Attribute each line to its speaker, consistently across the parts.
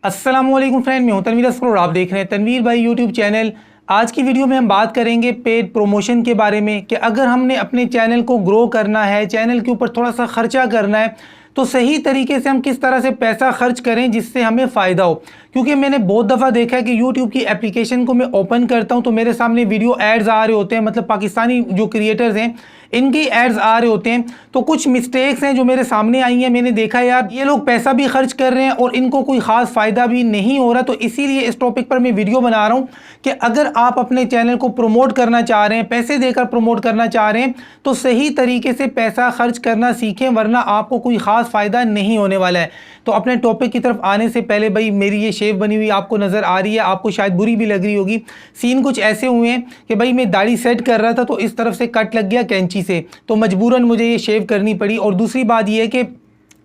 Speaker 1: अस्सलामुअलैकुम फ्रेंड, मैं हूं तनवीर असगर और आप देख रहे हैं तनवीर भाई यूट्यूब चैनल। आज की वीडियो में हम बात करेंगे पेड प्रमोशन के बारे में कि अगर हमने अपने चैनल को ग्रो करना है, चैनल के ऊपर थोड़ा सा खर्चा करना है, तो सही तरीके से हम किस तरह से पैसा खर्च करें जिससे हमें फ़ायदा हो। क्योंकि मैंने बहुत दफ़ा देखा है कि यूट्यूब की एप्लीकेशन को मैं ओपन करता हूं तो मेरे सामने वीडियो एड्स आ रहे होते हैं, मतलब पाकिस्तानी जो क्रिएटर्स हैं इनकी एड्स आ रहे होते हैं। तो कुछ मिस्टेक्स हैं जो मेरे सामने आई हैं, मैंने देखा यार ये लोग पैसा भी खर्च कर रहे हैं और इनको कोई ख़ास फ़ायदा भी नहीं हो रहा। तो इसीलिए इस टॉपिक पर मैं वीडियो बना रहा हूँ कि अगर आप अपने चैनल को प्रमोट करना चाह रहे हैं, पैसे देकर प्रमोट करना चाह रहे हैं, तो सही तरीके से पैसा खर्च करना सीखें, वरना आपको कोई ख़ास फ़ायदा नहीं होने वाला है। तो अपने टॉपिक की तरफ आने से पहले भाई, मेरी ये शेव बनी हुई आपको नज़र आ रही है, आपको शायद बुरी भी लग रही होगी। सीन कुछ ऐसे हुए हैं कि भाई मैं दाढ़ी सेट कर रहा था तो इस तरफ से कट लग गया कैंची से, तो मजबूरन मुझे ये शेव करनी पड़ी। और दूसरी बात ये है कि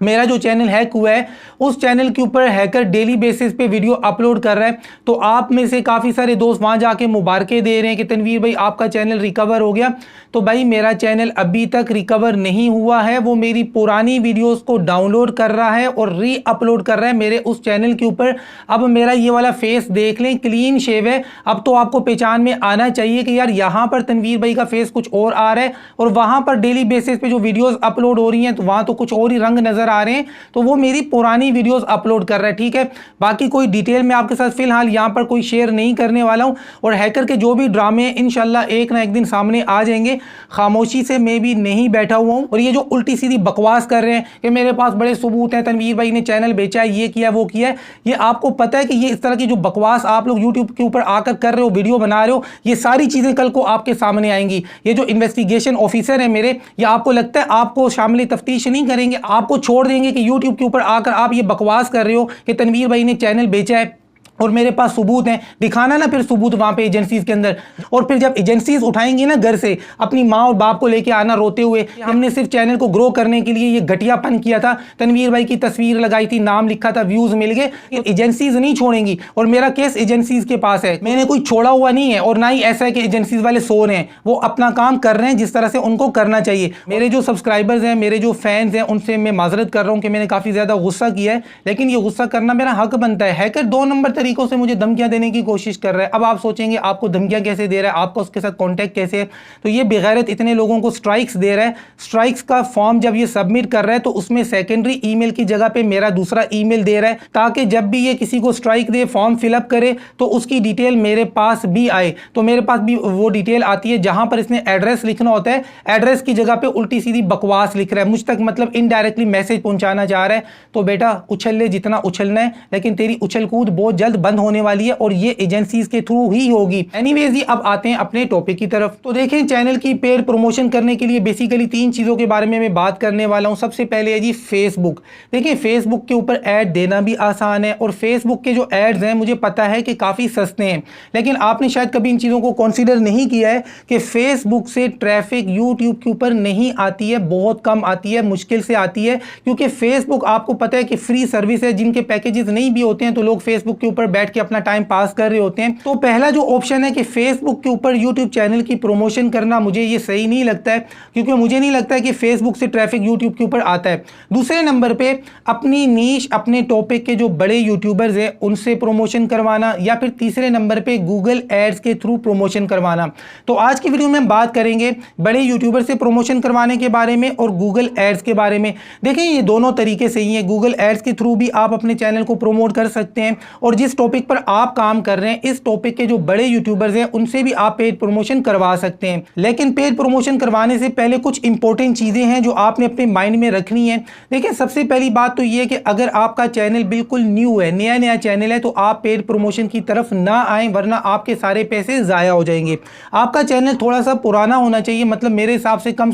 Speaker 1: मेरा जो चैनल हैक हुआ है उस चैनल के ऊपर हैकर डेली बेसिस पे वीडियो अपलोड कर रहा है। तो आप में से काफ़ी सारे दोस्त वहाँ जाके मुबारकें दे रहे हैं कि तनवीर भाई आपका चैनल रिकवर हो गया। तो भाई मेरा चैनल अभी तक रिकवर नहीं हुआ है, वो मेरी पुरानी वीडियोस को डाउनलोड कर रहा है और री अपलोड कर रहा है मेरे उस चैनल के ऊपर। अब मेरा ये वाला फेस देख लें, क्लीन शेव है। अब तो आपको पहचान में आना चाहिए कि यार यहाँ पर तनवीर भाई का फेस कुछ और आ रहा है और वहाँ पर डेली बेसिस पे जो वीडियोज़ अपलोड हो रही हैं तो वहाँ तो कुछ और ही रंग नज़र आ रहे हैं। तो वो मेरी पुरानी वीडियोस अपलोड कर रहा है, ठीक है। बाकी कोई डिटेल में आपके साथ फिलहाल यहां पर कोई शेयर नहीं करने वाला हूं। और हैकर के जो भी ड्रामे हैं इंशाल्लाह एक ना एक दिन सामने आ जाएंगे। खामोशी से मैं भी नहीं बैठा हुआ हूं। और ये जो उल्टी सीधी बकवास कर रहे हैं कि मेरे पास बड़े सबूत हैं, तनवीर भाई ने चैनल बेचा है, ये किया वो किया है, ये आपको पता है कि ये इस तरह की जो बकवास आप लोग यूट्यूब के ऊपर आकर कर रहे हो, वीडियो बना रहे हो, ये सारी चीजें कल को आपके सामने आएंगी। ये जो इन्वेस्टिगेशन ऑफिसर है मेरे, ये आपको लगता है आपको शामिल तफ्तीश नहीं करेंगे, आपको छोड़ देंगे कि यूट्यूब के ऊपर आकर आप ये बकवास कर रहे हो कि तनवीर भाई ने चैनल बेचा है और मेरे पास सबूत हैं। दिखाना ना फिर सबूत वहाँ पे एजेंसीज के अंदर। और फिर जब एजेंसीज उठाएंगी ना घर से, अपनी माँ और बाप को लेके आना रोते हुए, हमने सिर्फ चैनल को ग्रो करने के लिए ये घटियापन किया था, तनवीर भाई की तस्वीर लगाई थी, नाम लिखा था, व्यूज मिल गए। एजेंसीज नहीं छोड़ेंगी और मेरा केस एजेंसीज के पास है, मैंने कोई छोड़ा हुआ नहीं है। और ना ही ऐसा है कि एजेंसीज वाले सो रहे हैं, वो अपना काम कर रहे हैं जिस तरह से उनको करना चाहिए। मेरे जो सब्सक्राइबर्स हैं, मेरे जो फैंस हैं, उनसे मैं माजरत कर रहा हूँ कि मैंने काफ़ी ज़्यादा गुस्सा किया है, लेकिन ये गुस्सा करना मेरा हक बनता है। हैकर 2 नंबर तरीकों से मुझे धमकियां देने की कोशिश कर रहा है। अब आप सोचेंगे आपको धमकियां कैसे दे रहा है, आपका उसके साथ कांटेक्ट कैसे है। तो ये बेगैरत इतने लोगों को स्ट्राइक्स दे रहा है। स्ट्राइक्स का फॉर्म जब ये सबमिट कर रहा है तो उसमें सेकेंडरी ईमेल की जगह पे मेरा दूसरा ईमेल दे रहा है, ताकि जब भी ये किसी को स्ट्राइक दे, फॉर्म फिलअप करे, तो उसकी डिटेल मेरे पास भी आए। तो मेरे पास भी वो डिटेल आती है जहां पर इसने एड्रेस लिखना होता है, एड्रेस की जगह पे उल्टी सीधी बकवास लिख रहा है, मुझ तक मतलब इनडायरेक्टली मैसेज पहुंचाना चाह रहा है। तो बेटा उछल ले जितना उछलना है, लेकिन तेरी उछल कूद बहुत जल्द बंद होने वाली है और ये एजेंसीज के थ्रू ही होगी। एनीवेज जी, अब आते हैं अपने टॉपिक की तरफ। तो देखें, चैनल की पेड प्रमोशन करने के लिए बेसिकली 3 चीजों के बारे में मैं बात करने वाला हूं। सबसे पहले है जी फेसबुक। देखिए, फेसबुक के ऊपर ऐड देना भी आसान है और फेसबुक के जो एड्स हैं मुझे पता है कि काफी सस्ते हैं, लेकिन आपने शायद कभी इन चीजों को कंसीडर नहीं किया है कि फेसबुक से ट्रैफिक यूट्यूब के ऊपर नहीं आती है, बहुत कम आती है, मुश्किल से आती है। क्योंकि फेसबुक आपको पता है कि फ्री सर्विस है, जिनके पैकेजेस नहीं भी होते हैं तो लोग फेसबुक के ऊपर बैठ के अपना टाइम पास कर रहे होते हैं। तो पहला जो ऑप्शन है कि फेसबुक के ऊपर यूट्यूब चैनल की प्रमोशन करना, मुझे ये सही नहीं लगता है, क्योंकि मुझे नहीं लगता है कि फेसबुक से ट्रैफिक यूट्यूब के ऊपर आता है। दूसरे नंबर पे अपनी नीश, अपने टॉपिक के जो बड़े यूट्यूबर्स हैं उनसे प्रमोशन करवाना, या फिर तीसरे नंबर पे गूगल एड्स के थ्रू प्रमोशन करवाना। तो आज की वीडियो में हम बात करेंगे बड़े यूट्यूबर से प्रमोशन करवाने के बारे में और गूगल एड्स के बारे में। देखिए, ये दोनों तरीके सही है। गूगल एड्स के थ्रू भी आप अपने चैनल को प्रमोट कर सकते हैं और जिस टॉपिक पर आप काम कर रहे हैं, इस टॉपिक के जो बड़े यूट्यूबर्स हैं उनसे भी आप पेड प्रमोशन करवा सकते हैं। लेकिन पेड प्रमोशन करवाने से पहले कुछ इंपॉर्टेंट चीजें हैं जो आपने अपने माइंड में रखनी है। देखिए, सबसे पहली बात तो ये है कि अगर आपका चैनल बिल्कुल न्यू है, नया चैनल है, तो आप पेड प्रमोशन की तरफ ना आए, वरना आपके सारे पैसे जाया हो जाएंगे। आपका चैनल थोड़ा सा पुराना होना चाहिए, मतलब मेरे हिसाब से कम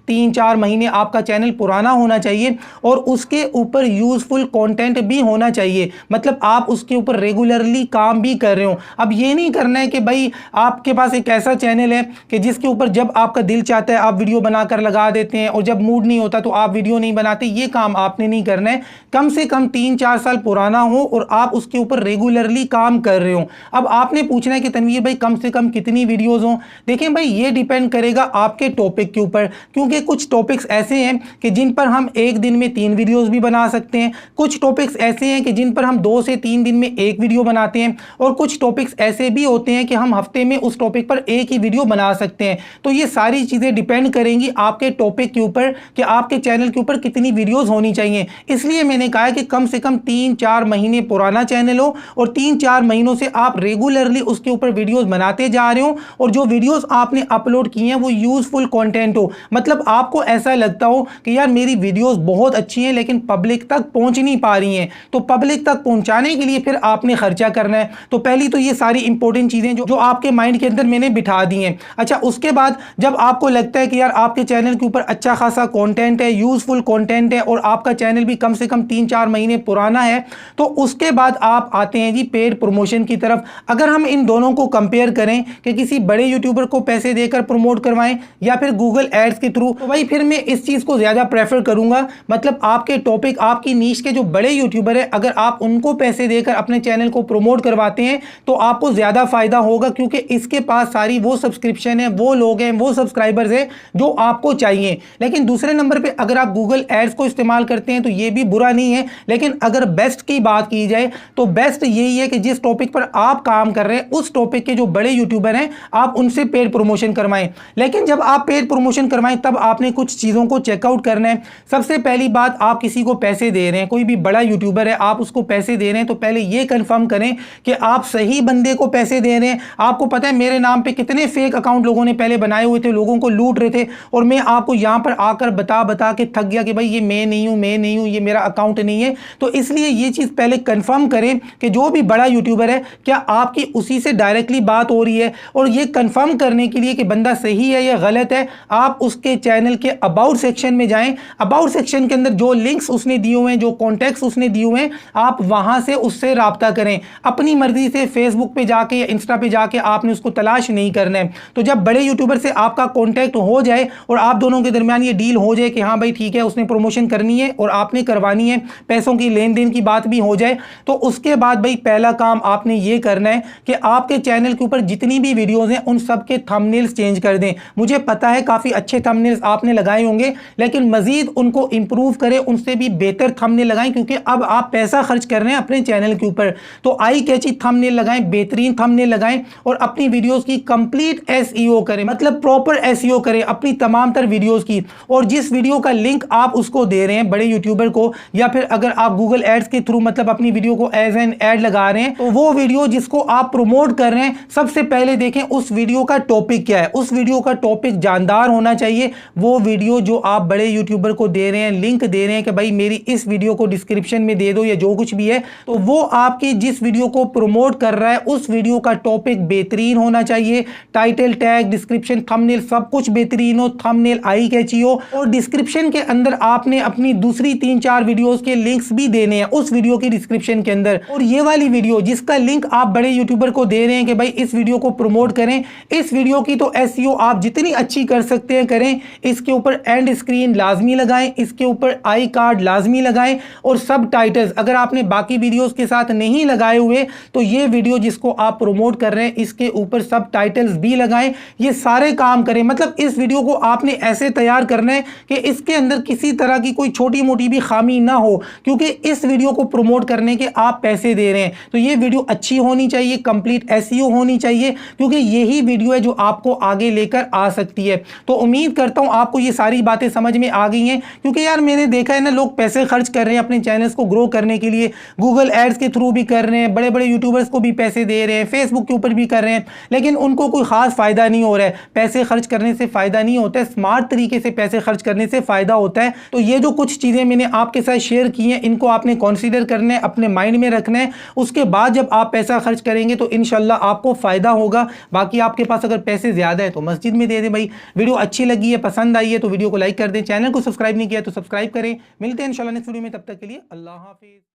Speaker 1: 3-4 महीने आपका चैनल पुराना होना चाहिए और उसके ऊपर यूजफुल कंटेंट भी होना चाहिए। मतलब आप उसके ऊपर ऊपर रेगुलरली काम भी कर रहे हो। अब ये नहीं करना है कि भाई आपके पास एक ऐसा चैनल है कि जिसके ऊपर जब आपका दिल चाहता है आप वीडियो बनाकर लगा देते हैं और जब मूड नहीं होता तो आप वीडियो नहीं बनाते। ये काम आपने नहीं करना है। कम से कम 3-4 साल पुराना हो और आप उसके ऊपर रेगुलरली काम कर रहे हो। अब आपने पूछना है कि तनवीर भाई कम से कम कितनी वीडियोस हो। देखें भाई, ये डिपेंड करेगा आपके टॉपिक के ऊपर, क्योंकि कुछ टॉपिक्स ऐसे हैं कि जिन पर हम एक दिन में 3 वीडियोस भी बना सकते हैं। कुछ टॉपिक्स ऐसे हैं कि जिन पर हम 2 से 3 दिन में एक वीडियो बनाते हैं, और कुछ टॉपिक्स ऐसे भी होते हैं कि हम हफ्ते में उस टॉपिक पर एक ही वीडियो बना सकते हैं। तो ये सारी चीजें डिपेंड करेंगी आपके टॉपिक के ऊपर कि आपके चैनल के ऊपर कितनी वीडियोस होनी चाहिए। इसलिए मैंने कहा कि कम से कम 3-4 महीने पुराना चैनल हो और 3-4 महीनों से आप रेगुलरली उसके ऊपर वीडियोस बनाते जा रहे हो, और जो वीडियोस आपने अपलोड किए हैं वो यूजफुल कंटेंट हो। मतलब आपको ऐसा लगता हो कि यार मेरी वीडियोस बहुत अच्छी हैं लेकिन पब्लिक तक पहुंच नहीं पा रही हैं। तो पब्लिक तक पहुंचाने के लिए फिर आपने खर्चा करना है। तो पहली तो ये सारी इंपॉर्टेंट चीजें जो आपके माइंड के अंदर मैंने बिठा दी हैं। अच्छा, उसके बाद जब आपको लगता है कि यार आपके चैनल के ऊपर अच्छा खासा कंटेंट है, यूजफुल कंटेंट है, और आपका चैनल भी कम से कम 3-4 महीने पुराना है, तो उसके बाद आप आते हैं जी पेड प्रमोशन की तरफ। अगर हम इन दोनों को कंपेयर करें कि किसी बड़े यूट्यूबर को पैसे देकर प्रमोट करवाएं या फिर गूगल एड्स के थ्रू, तो भाई फिर मैं इस चीज को ज्यादा प्रेफर करूंगा। मतलब आपके टॉपिक, आपकी नीश के जो बड़े यूट्यूबर है, अगर आप उनको पैसे देकर अपने चैनल को प्रमोट करवाते हैं तो आपको ज्यादा फायदा होगा, क्योंकि इसके पास सारी वो सब्सक्रिप्शन है, वो लोग हैं, वो सब्सक्राइबर्स हैं जो आपको चाहिए। लेकिन दूसरे नंबर पे अगर आप गूगल एड्स को इस्तेमाल करते हैं तो ये भी बुरा नहीं है, लेकिन अगर बेस्ट की बात की जाए तो बेस्ट यही है कि जिस टॉपिक पर आप काम कर रहे हैं उस टॉपिक के जो बड़े यूट्यूबर हैं आप उनसे पेड प्रमोशन करवाएं। लेकिन जब आप पेड प्रमोशन करवाएं तब आपने कुछ चीजों को चेकआउट करना है। सबसे पहली बात, आप किसी को पैसे दे रहे हैं, कोई भी बड़ा यूट्यूबर है, आप उसको पैसे दे रहे हैं, तो पहले ये कंफर्म करें कि आप सही बंदे को पैसे दे रहे हैं। आपको पता है मेरे नाम पे कितने फेक अकाउंट लोगों ने पहले बनाए हुए थे, लोगों को लूट रहे थे, और मैं आपको यहां पर आकर बता बता के थक गया कि भाई ये मैं नहीं हूं, ये मेरा अकाउंट नहीं है। तो इसलिए ये चीज पहले कंफर्म करें कि जो भी बड़ा यूट्यूबर है क्या आपकी उसी से डायरेक्टली बात हो रही है। और ये कंफर्म करने के लिए कि बंदा सही है या गलत है, आप उसके चैनल के अबाउट सेक्शन में जाएं। अबाउट सेक्शन के अंदर जो लिंक्स उसने दिए हुए हैं, जो कॉन्टैक्ट्स उसने दिए हुए हैं, आप वहां से उससे राब्ता करें। अपनी मर्जी से फेसबुक पे जाके या इंस्टा पे जाके आपने उसको तलाश नहीं करना है। तो जब बड़े यूट्यूबर से आपका कॉन्टैक्ट हो जाए और आप दोनों के दरमियान ये डील हो जाए कि हाँ भाई ठीक है, उसने प्रमोशन करनी है और आपने करवानी है, पैसों की लेन देन की बात भी हो जाए, तो उसके बाद भाई पहला काम आपने ये करना है कि आपके चैनल के ऊपर जितनी भी वीडियोस हैं उन सब के थंबनेल्स चेंज कर दें। मुझे पता है काफी अच्छे थंबनेल्स आपने लगाए होंगे, लेकिन मजीद उनको इंप्रूव करें, उनसे भी बेहतर थंबनेल लगाएं, क्योंकि अब आप पैसा खर्च कर रहे हैं अपने चैनल के ऊपर। तो आई कैची थंबनेल लगाएं, बेहतरीन थंबनेल लगाएं, और अपनी वीडियोस की कंप्लीट एसईओ करें, मतलब प्रॉपर एसईओ करें अपनी तमाम तर वीडियोस की। और जिस वीडियो का लिंक आप उसको दे रहे हैं बड़े यूट्यूबर को, या फिर अगर आप गूगल एड्स के थ्रू मतलब अपनी वीडियो को एज एन एड लगा रहे हैं, तो वो वीडियो जिसको आप प्रमोट कर रहे हैं, सबसे पहले देखें उस वीडियो का टॉपिक क्या है। उस वीडियो का टॉपिक जानदार होना चाहिए। वो वीडियो जो आप बड़े यूट्यूबर को दे रहे हैं, लिंक दे रहे हैं कि भाई मेरी इस वीडियो को डिस्क्रिप्शन में दे दो या जो कुछ भी है, तो वो आपकी जिस वीडियो को प्रमोट कर रहा है उस वीडियो का टॉपिक बेहतरीन होना चाहिए। टाइटल, टैग, डिस्क्रिप्शन, थंबनेल सब कुछ बेहतरीन हो, थंबनेल आई कैची हो, और डिस्क्रिप्शन के अंदर आपने अपनी दूसरी 3-4 वीडियोस के लिंक्स भी देने हैं उस वीडियो की डिस्क्रिप्शन के अंदर। और ये वाली वीडियो जिसका लिंक आप बड़े यूट्यूबर को दे रहे हैं कि भाई इस वीडियो को प्रमोट करें, इस वीडियो की तो एसईओ आप जितनी अच्छी कर सकते हैं करें। इसके ऊपर एंड स्क्रीन लाजमी लगाएं, इसके ऊपर आई कार्ड लाजमी लगाएं, और सब टाइटल्स अगर आपने बाकी वीडियोस के साथ नहीं लगाए हुए तो ये वीडियो जिसको आप प्रमोट कर रहे हैं इसके ऊपर सब टाइटल्स भी लगाएं। ये सारे काम करें। मतलब इस वीडियो को आपने ऐसे तैयार करना है कि इसके अंदर किसी तरह की कोई छोटी मोटी भी खामी ना हो, क्योंकि इस वीडियो को प्रमोट करने के आप पैसे दे रहे हैं। तो ये वीडियो अच्छी होनी चाहिए, कंप्लीट एसईओ होनी चाहिए, क्योंकि यही वीडियो है जो आपको आगे लेकर आ सकती है। तो उम्मीद करता हूं आपको ये सारी बातें समझ में आ गई हैं, क्योंकि यार मैंने देखा है ना, लोग पैसे खर्च कर रहे हैं अपने चैनल्स को ग्रो करने के लिए, गूगल एड्स के थ्रू भी कर रहे हैं, बड़े बड़े यूट्यूबर्स को भी पैसे दे रहे हैं, फेसबुक के ऊपर भी कर रहे हैं, लेकिन उनको कोई खास फायदा नहीं हो रहा है। पैसे खर्च करने से फायदा नहीं होता है, स्मार्ट तरीके से पैसे खर्च करने से फायदा होता है। तो ये जो कुछ चीजें मैंने आपके साथ शेयर की हैं, इनको आपने कंसीडर करना है, अपने माइंड में रखना है। उसके बाद जब आप पैसा खर्च करेंगे तो इंशाल्लाह आपको फायदा होगा। बाकी आपके पास अगर पैसे ज्यादा है तो मस्जिद में दे दें भाई। वीडियो अच्छी लगी है, पसंद आई है तो वीडियो को लाइक कर दें, चैनल को सब्सक्राइब नहीं किया तो सब्सक्राइब करें। मिलते हैं इंशाल्लाह नेक्स्ट वीडियो में, तब तक के लिए अल्लाह हाफिज।